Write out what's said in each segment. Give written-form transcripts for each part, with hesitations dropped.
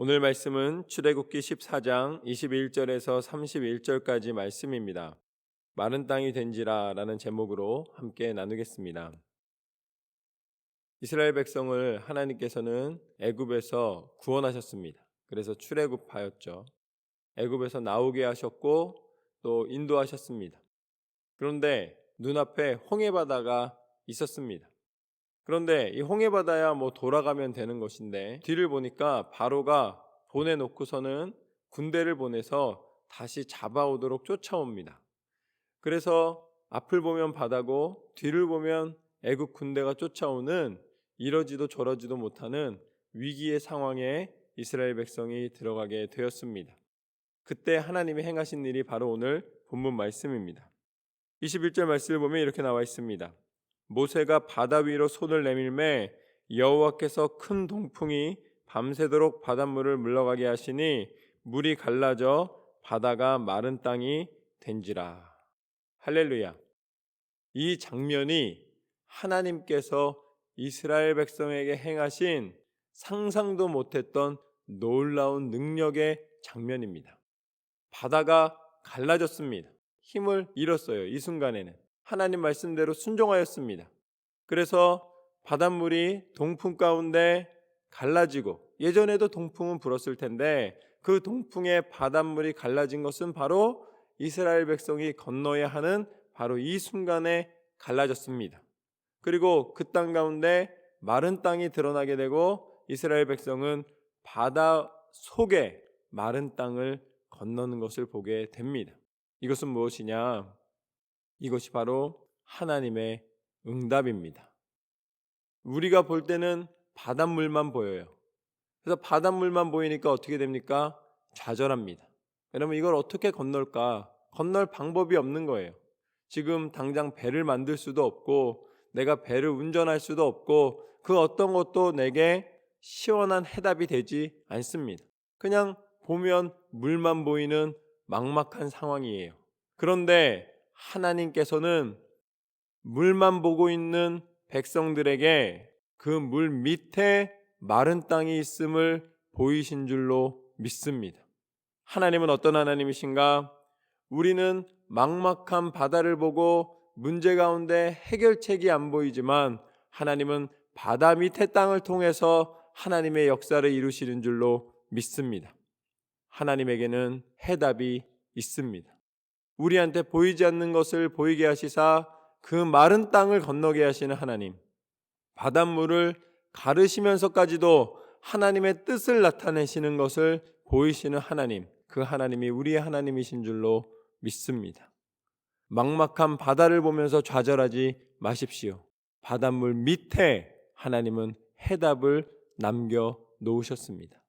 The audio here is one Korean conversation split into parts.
오늘 말씀은 출애굽기 14장 21절에서 31절까지 말씀입니다. 마른 땅이 된지라 라는 제목으로 함께 나누겠습니다. 이스라엘 백성을 하나님께서는 애굽에서 구원하셨습니다. 그래서 출애굽하였죠. 애굽에서 나오게 하셨고 또 인도하셨습니다. 그런데 눈앞에 홍해바다가 있었습니다. 그런데 이 홍해바다야 돌아가면 되는 것인데 뒤를 보니까 바로가 보내놓고서는 군대를 보내서 다시 잡아오도록 쫓아옵니다. 그래서 앞을 보면 바다고 뒤를 보면 애국 군대가 쫓아오는 이러지도 저러지도 못하는 위기의 상황에 이스라엘 백성이 들어가게 되었습니다. 그때 하나님이 행하신 일이 바로 오늘 본문 말씀입니다. 21절 말씀을 보면 이렇게 나와 있습니다. 모세가 바다 위로 손을 내밀매 여호와께서 큰 동풍이 밤새도록 바닷물을 물러가게 하시니 물이 갈라져 바다가 마른 땅이 된지라. 할렐루야. 이 장면이 하나님께서 이스라엘 백성에게 행하신 상상도 못했던 놀라운 능력의 장면입니다. 바다가 갈라졌습니다. 힘을 잃었어요. 이 순간에는 하나님 말씀대로 순종하였습니다. 그래서 바닷물이 동풍 가운데 갈라지고, 예전에도 동풍은 불었을 텐데 그 동풍에 바닷물이 갈라진 것은 바로 이스라엘 백성이 건너야 하는 바로 이 순간에 갈라졌습니다. 그리고 그 땅 가운데 마른 땅이 드러나게 되고 이스라엘 백성은 바다 속에 마른 땅을 건너는 것을 보게 됩니다. 이것은 무엇이냐? 이것이 바로 하나님의 응답입니다. 우리가 볼 때는 바닷물만 보여요. 그래서 바닷물만 보이니까 어떻게 됩니까? 좌절합니다. 여러분, 이걸 어떻게 건널까? 건널 방법이 없는 거예요. 지금 당장 배를 만들 수도 없고 내가 배를 운전할 수도 없고 그 어떤 것도 내게 시원한 해답이 되지 않습니다. 그냥 보면 물만 보이는 막막한 상황이에요. 그런데 하나님께서는 물만 보고 있는 백성들에게 그 물 밑에 마른 땅이 있음을 보이신 줄로 믿습니다. 하나님은 어떤 하나님이신가? 우리는 막막한 바다를 보고 문제 가운데 해결책이 안 보이지만 하나님은 바다 밑에 땅을 통해서 하나님의 역사를 이루시는 줄로 믿습니다. 하나님에게는 해답이 있습니다. 우리한테 보이지 않는 것을 보이게 하시사 그 마른 땅을 건너게 하시는 하나님, 바닷물을 가르시면서까지도 하나님의 뜻을 나타내시는 것을 보이시는 하나님, 그 하나님이 우리의 하나님이신 줄로 믿습니다. 막막한 바다를 보면서 좌절하지 마십시오. 바닷물 밑에 하나님은 해답을 남겨 놓으셨습니다.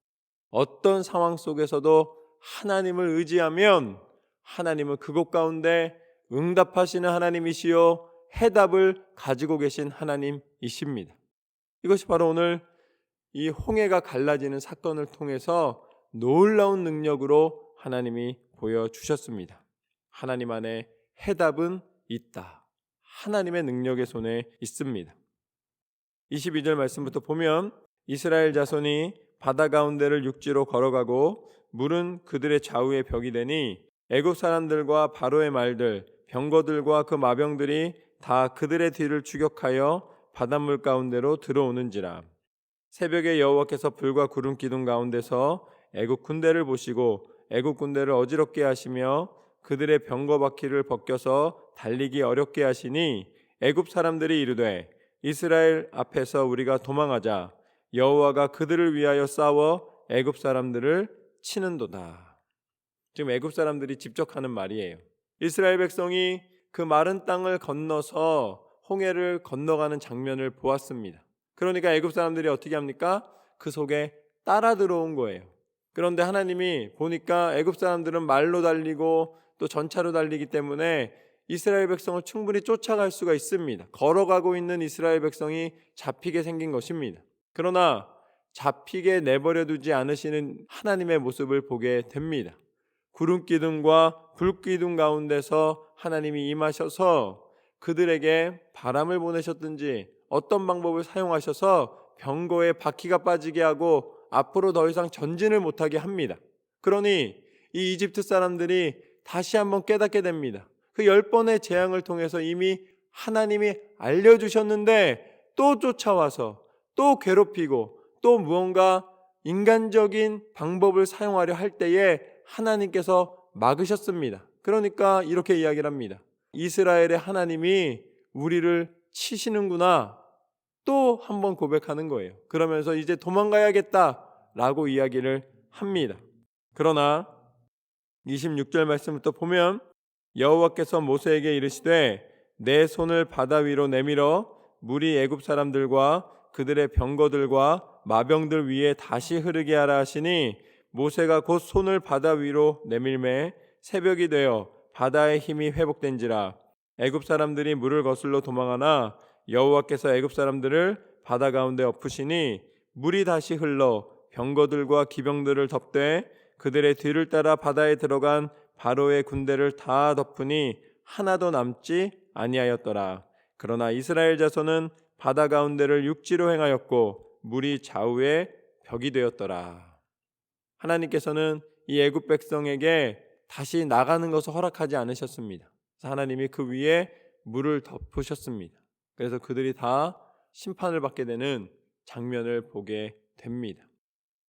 어떤 상황 속에서도 하나님을 의지하면 하나님은 그곳 가운데 응답하시는 하나님이시요 해답을 가지고 계신 하나님이십니다. 이것이 바로 오늘 이 홍해가 갈라지는 사건을 통해서 놀라운 능력으로 하나님이 보여주셨습니다. 하나님 안에 해답은 있다. 하나님의 능력의 손에 있습니다. 22절 말씀부터 보면 이스라엘 자손이 바다 가운데를 육지로 걸어가고 물은 그들의 좌우에 벽이 되니 애굽 사람들과 바로의 말들, 병거들과 그 마병들이 다 그들의 뒤를 추격하여 바닷물 가운데로 들어오는지라. 새벽에 여호와께서 불과 구름 기둥 가운데서 애굽 군대를 보시고 애굽 군대를 어지럽게 하시며 그들의 병거 바퀴를 벗겨서 달리기 어렵게 하시니 애굽 사람들이 이르되 이스라엘 앞에서 우리가 도망하자. 여호와가 그들을 위하여 싸워 애굽 사람들을 치는도다. 지금 애굽 사람들이 직접 하는 말이에요. 이스라엘 백성이 그 마른 땅을 건너서 홍해를 건너가는 장면을 보았습니다. 그러니까 애굽 사람들이 어떻게 합니까? 그 속에 따라 들어온 거예요. 그런데 하나님이 보니까 애굽 사람들은 말로 달리고 또 전차로 달리기 때문에 이스라엘 백성을 충분히 쫓아갈 수가 있습니다. 걸어가고 있는 이스라엘 백성이 잡히게 생긴 것입니다. 그러나 잡히게 내버려 두지 않으시는 하나님의 모습을 보게 됩니다. 구름 기둥과 불 기둥 가운데서 하나님이 임하셔서 그들에게 바람을 보내셨든지 어떤 방법을 사용하셔서 병거에 바퀴가 빠지게 하고 앞으로 더 이상 전진을 못하게 합니다. 그러니 이 이집트 사람들이 다시 한번 깨닫게 됩니다. 그 10번의 재앙을 통해서 이미 하나님이 알려주셨는데 또 쫓아와서 또 괴롭히고 또 무언가 인간적인 방법을 사용하려 할 때에 하나님께서 막으셨습니다. 그러니까 이렇게 이야기를 합니다. 이스라엘의 하나님이 우리를 치시는구나, 또 한번 고백하는 거예요. 그러면서 이제 도망가야겠다라고 이야기를 합니다. 그러나 26절 말씀부터 보면 여호와께서 모세에게 이르시되 내 손을 바다 위로 내밀어 물이 애굽 사람들과 그들의 병거들과 마병들 위에 다시 흐르게 하라 하시니 모세가 곧 손을 바다 위로 내밀매 새벽이 되어 바다의 힘이 회복된지라. 애굽 사람들이 물을 거슬러 도망하나 여호와께서 애굽 사람들을 바다 가운데 엎으시니 물이 다시 흘러 병거들과 기병들을 덮되 그들의 뒤를 따라 바다에 들어간 바로의 군대를 다 덮으니 하나도 남지 아니하였더라. 그러나 이스라엘 자손은 바다 가운데를 육지로 행하였고 물이 좌우에 벽이 되었더라. 하나님께서는 이 애굽 백성에게 다시 나가는 것을 허락하지 않으셨습니다. 하나님이 그 위에 물을 덮으셨습니다. 그래서 그들이 다 심판을 받게 되는 장면을 보게 됩니다.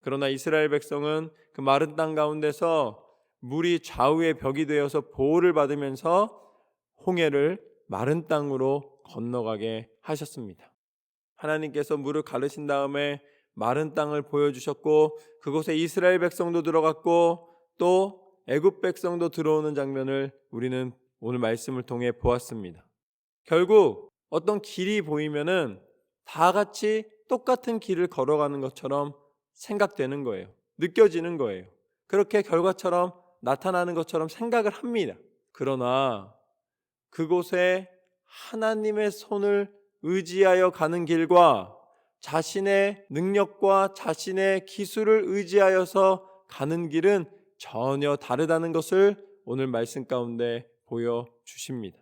그러나 이스라엘 백성은 그 마른 땅 가운데서 물이 좌우의 벽이 되어서 보호를 받으면서 홍해를 마른 땅으로 건너가게 하셨습니다. 하나님께서 물을 가르신 다음에 마른 땅을 보여주셨고 그곳에 이스라엘 백성도 들어갔고 또 애굽 백성도 들어오는 장면을 우리는 오늘 말씀을 통해 보았습니다. 결국 어떤 길이 보이면은 다 같이 똑같은 길을 걸어가는 것처럼 생각되는 거예요. 느껴지는 거예요. 그렇게 결과처럼 나타나는 것처럼 생각을 합니다. 그러나 그곳에 하나님의 손을 의지하여 가는 길과 자신의 능력과 자신의 기술을 의지하여서 가는 길은 전혀 다르다는 것을 오늘 말씀 가운데 보여주십니다.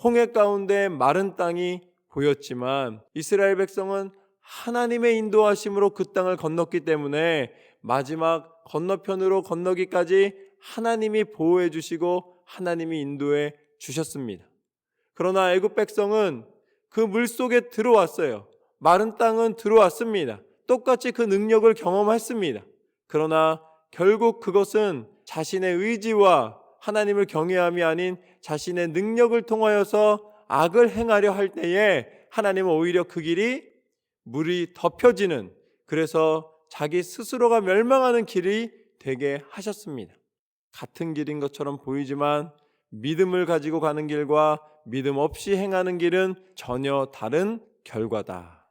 홍해 가운데 마른 땅이 보였지만 이스라엘 백성은 하나님의 인도하심으로 그 땅을 건넜기 때문에 마지막 건너편으로 건너기까지 하나님이 보호해 주시고 하나님이 인도해 주셨습니다. 그러나 애굽 백성은 그 물속에 들어왔어요. 마른 땅은 들어왔습니다. 똑같이 그 능력을 경험했습니다. 그러나 결국 그것은 자신의 의지와 하나님을 경외함이 아닌 자신의 능력을 통하여서 악을 행하려 할 때에 하나님은 오히려 그 길이 물이 덮여지는, 그래서 자기 스스로가 멸망하는 길이 되게 하셨습니다. 같은 길인 것처럼 보이지만 믿음을 가지고 가는 길과 믿음 없이 행하는 길은 전혀 다른 결과다.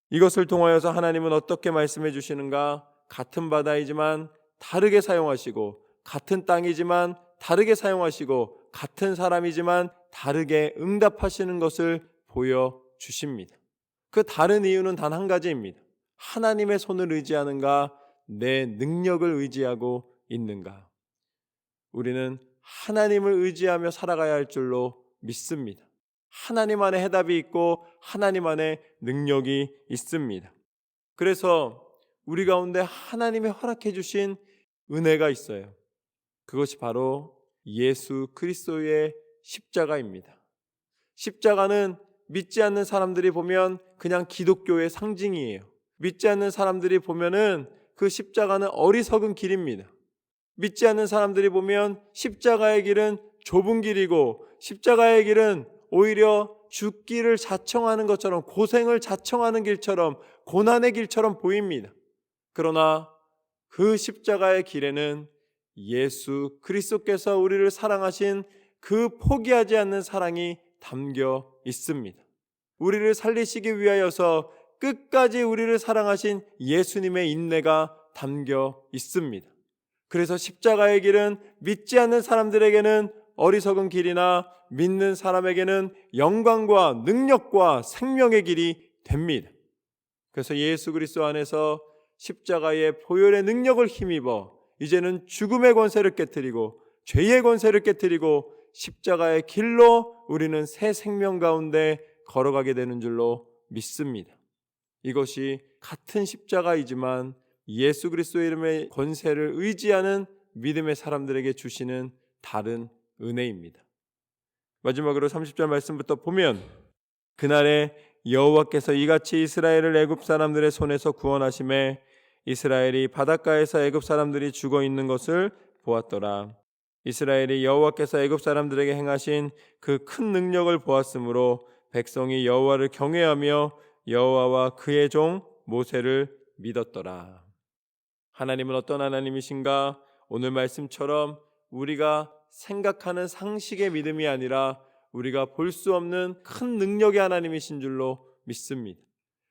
이것을 통하여서 하나님은 어떻게 말씀해 주시는가? 같은 바다이지만 다르게 사용하시고, 같은 땅이지만 다르게 사용하시고, 같은 사람이지만 다르게 응답하시는 것을 보여주십니다. 그 다른 이유는 단 한 가지입니다. 하나님의 손을 의지하는가, 내 능력을 의지하고 있는가. 우리는 하나님을 의지하며 살아가야 할 줄로 믿습니다. 하나님 안에 해답이 있고 하나님 안에 능력이 있습니다. 그래서 우리 가운데 하나님이 허락해 주신 은혜가 있어요. 그것이 바로 예수 그리스도의 십자가입니다. 십자가는 믿지 않는 사람들이 보면 그냥 기독교의 상징이에요. 믿지 않는 사람들이 보면은 그 십자가는 어리석은 길입니다. 믿지 않는 사람들이 보면 십자가의 길은 좁은 길이고 십자가의 길은 오히려 죽기를 자청하는 것처럼, 고생을 자청하는 길처럼, 고난의 길처럼 보입니다. 그러나 그 십자가의 길에는 예수 그리스도께서 우리를 사랑하신 그 포기하지 않는 사랑이 담겨 있습니다. 우리를 살리시기 위하여서 끝까지 우리를 사랑하신 예수님의 인내가 담겨 있습니다. 그래서 십자가의 길은 믿지 않는 사람들에게는 어리석은 길이나 믿는 사람에게는 영광과 능력과 생명의 길이 됩니다. 그래서 예수 그리스도 안에서 십자가의 보혈의 능력을 힘입어 이제는 죽음의 권세를 깨뜨리고 죄의 권세를 깨뜨리고 십자가의 길로 우리는 새 생명 가운데 걸어가게 되는 줄로 믿습니다. 이것이 같은 십자가이지만 예수 그리스도의 이름의 권세를 의지하는 믿음의 사람들에게 주시는 다른 은혜입니다. 마지막으로 30절 말씀부터 보면 그날에 여호와께서 이같이 이스라엘을 애굽 사람들의 손에서 구원하심에 이스라엘이 바닷가에서 애굽 사람들이 죽어 있는 것을 보았더라. 이스라엘이 여호와께서 애굽 사람들에게 행하신 그 큰 능력을 보았으므로 백성이 여호와를 경외하며 여호와와 그의 종 모세를 믿었더라. 하나님은 어떤 하나님이신가? 오늘 말씀처럼 우리가 생각하는 상식의 믿음이 아니라 우리가 볼 수 없는 큰 능력의 하나님이신 줄로 믿습니다.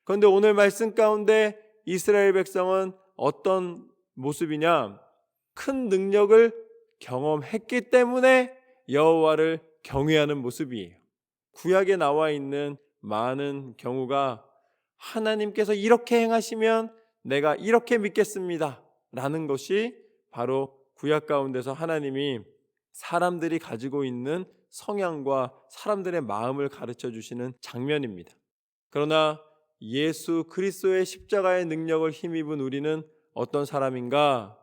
그런데 오늘 말씀 가운데 이스라엘 백성은 어떤 모습이냐? 큰 능력을 경험했기 때문에 여호와를 경외하는 모습이에요. 구약에 나와 있는 많은 경우가 하나님께서 이렇게 행하시면 내가 이렇게 믿겠습니다 라는 것이 바로 구약 가운데서 하나님이 사람들이 가지고 있는 성향과 사람들의 마음을 가르쳐 주시는 장면입니다. 그러나 예수 그리스도의 십자가의 능력을 힘입은 우리는 어떤 사람인가?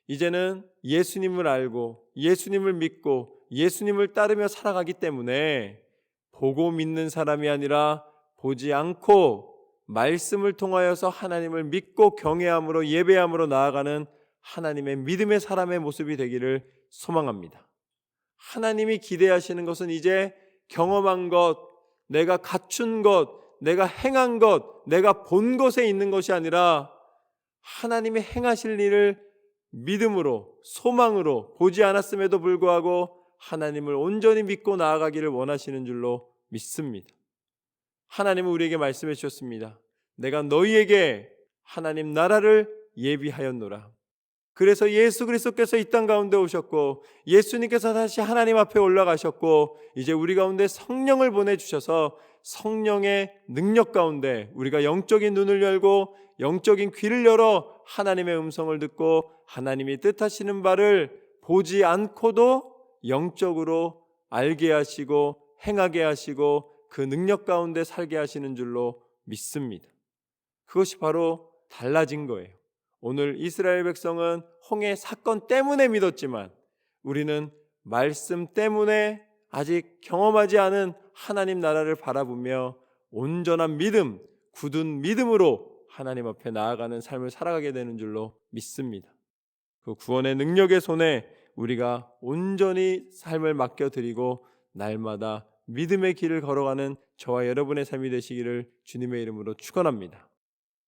이제는 예수님을 알고 예수님을 믿고 예수님을 따르며 살아가기 때문에 보고 믿는 사람이 아니라 보지 않고 말씀을 통하여서 하나님을 믿고 경외함으로 예배함으로 나아가는 하나님의 믿음의 사람의 모습이 되기를 소망합니다. 하나님이 기대하시는 것은 이제 경험한 것, 내가 갖춘 것, 내가 행한 것, 내가 본 것에 있는 것이 아니라 하나님이 행하실 일을 믿음으로, 소망으로 보지 않았음에도 불구하고 하나님을 온전히 믿고 나아가기를 원하시는 줄로 믿습니다. 하나님은 우리에게 말씀해 주셨습니다. 내가 너희에게 하나님 나라를 예비하였노라. 그래서 예수 그리스도께서 이 땅 가운데 오셨고 예수님께서 다시 하나님 앞에 올라가셨고 이제 우리 가운데 성령을 보내주셔서 성령의 능력 가운데 우리가 영적인 눈을 열고 영적인 귀를 열어 하나님의 음성을 듣고 하나님이 뜻하시는 바를 보지 않고도 영적으로 알게 하시고 행하게 하시고 그 능력 가운데 살게 하시는 줄로 믿습니다. 그것이 바로 달라진 거예요. 오늘 이스라엘 백성은 홍해 사건 때문에 믿었지만 우리는 말씀 때문에 아직 경험하지 않은 하나님 나라를 바라보며 온전한 믿음, 굳은 믿음으로 하나님 앞에 나아가는 삶을 살아가게 되는 줄로 믿습니다. 그 구원의 능력의 손에 우리가 온전히 삶을 맡겨드리고 날마다 믿음의 길을 걸어가는 저와 여러분의 삶이 되시기를 주님의 이름으로 축원합니다.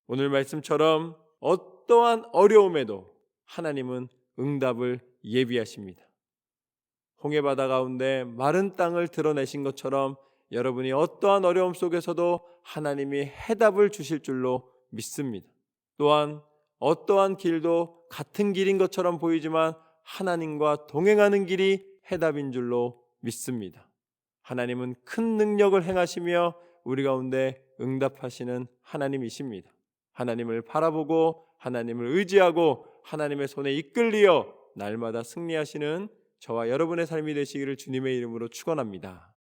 오늘 말씀처럼 어떠한 어려움에도 하나님은 응답을 예비하십니다. 홍해바다 가운데 마른 땅을 드러내신 것처럼 여러분이 어떠한 어려움 속에서도 하나님이 해답을 주실 줄로 믿습니다. 또한 어떠한 길도 같은 길인 것처럼 보이지만 하나님과 동행하는 길이 해답인 줄로 믿습니다. 하나님은 큰 능력을 행하시며 우리 가운데 응답하시는 하나님이십니다. 하나님을 바라보고 하나님을 의지하고 하나님의 손에 이끌리어 날마다 승리하시는 저와 여러분의 삶이 되시기를 주님의 이름으로 축원합니다.